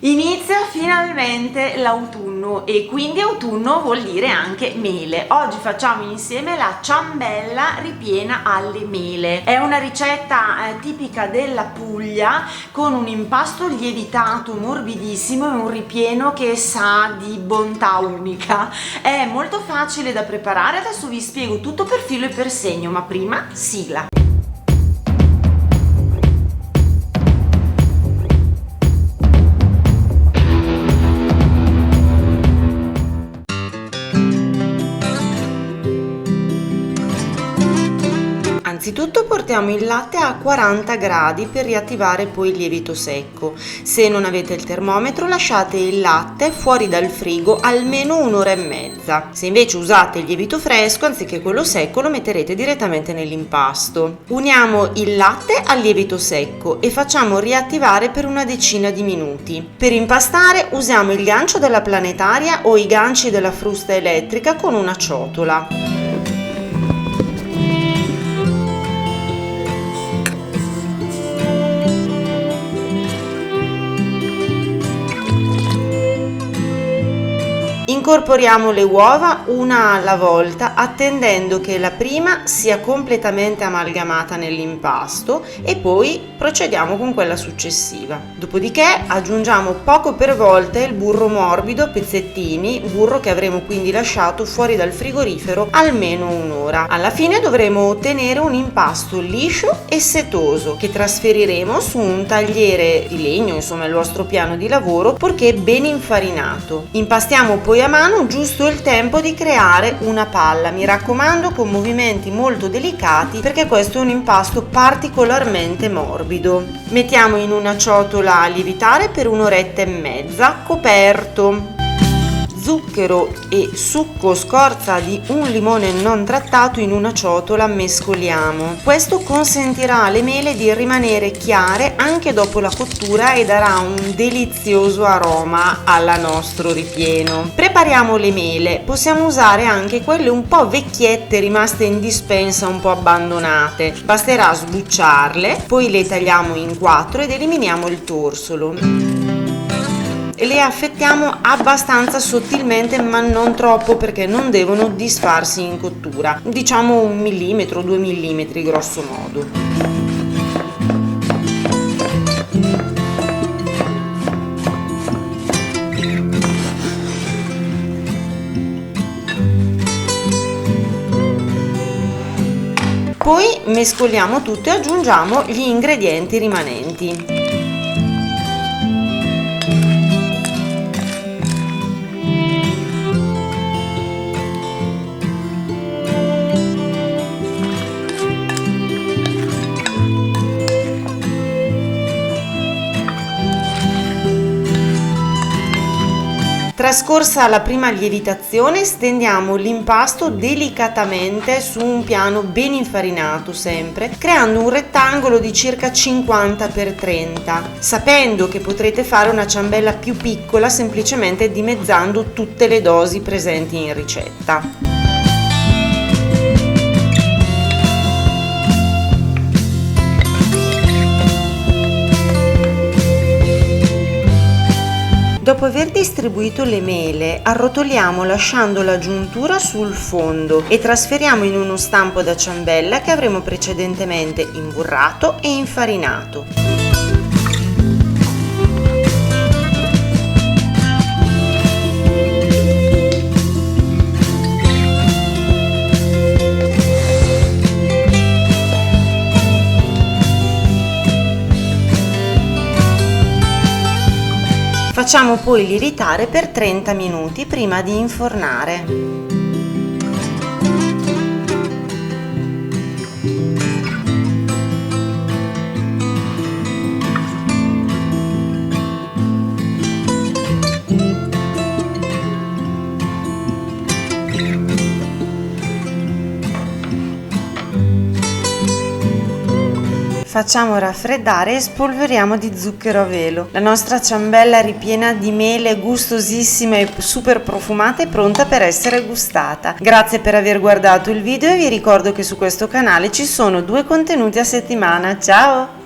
Inizia finalmente l'autunno e quindi autunno vuol dire anche mele. Oggi facciamo insieme la ciambella ripiena alle mele. È una ricetta tipica della Puglia con un impasto lievitato morbidissimo e un ripieno che sa di bontà unica. È molto facile da preparare, adesso vi spiego tutto per filo e per segno, ma prima sigla. Anzitutto portiamo il latte a 40 gradi per riattivare poi il lievito secco. Se non avete il termometro lasciate il latte fuori dal frigo almeno un'ora e mezza. Se invece usate il lievito fresco anziché quello secco lo metterete direttamente nell'impasto. Uniamo il latte al lievito secco e facciamo riattivare per una decina di minuti. Per impastare usiamo il gancio della planetaria o i ganci della frusta elettrica con una ciotola. Incorporiamo le uova una alla volta attendendo che la prima sia completamente amalgamata nell'impasto e poi procediamo con quella successiva. Dopodiché aggiungiamo poco per volta il burro morbido a pezzettini, burro che avremo quindi lasciato fuori dal frigorifero almeno un'ora. Alla fine dovremo ottenere un impasto liscio e setoso che trasferiremo su un tagliere di legno, insomma il vostro piano di lavoro, purché ben infarinato. Impastiamo poi a mano giusto il tempo di creare una palla, mi raccomando con movimenti molto delicati perché questo è un impasto particolarmente morbido. Mettiamo in una ciotola a lievitare per un'oretta e mezza, coperto. Zucchero e succo scorza di un limone non trattato in una ciotola mescoliamo. Questo consentirà alle mele di rimanere chiare anche dopo la cottura e darà un delizioso aroma al nostro ripieno. Prepariamo le mele, possiamo usare anche quelle un po' vecchiette rimaste in dispensa, un po' abbandonate. Basterà sbucciarle, poi le tagliamo in 4 ed eliminiamo il torsolo. Le affettiamo abbastanza sottilmente ma non troppo perché non devono disfarsi in cottura, diciamo 1 millimetro, 2 millimetri grosso modo. Poi mescoliamo tutto e aggiungiamo gli ingredienti rimanenti. Trascorsa la prima lievitazione stendiamo l'impasto delicatamente su un piano ben infarinato sempre, creando un rettangolo di circa 50 x 30, sapendo che potrete fare una ciambella più piccola semplicemente dimezzando tutte le dosi presenti in ricetta. Dopo aver distribuito le mele, arrotoliamo lasciando la giuntura sul fondo e trasferiamo in uno stampo da ciambella che avremo precedentemente imburrato e infarinato. Facciamo poi lievitare per 30 minuti prima di infornare. Facciamo raffreddare e spolveriamo di zucchero a velo. La nostra ciambella ripiena di mele gustosissima e super profumata è pronta per essere gustata. Grazie per aver guardato il video e vi ricordo che su questo canale ci sono 2 contenuti a settimana. Ciao!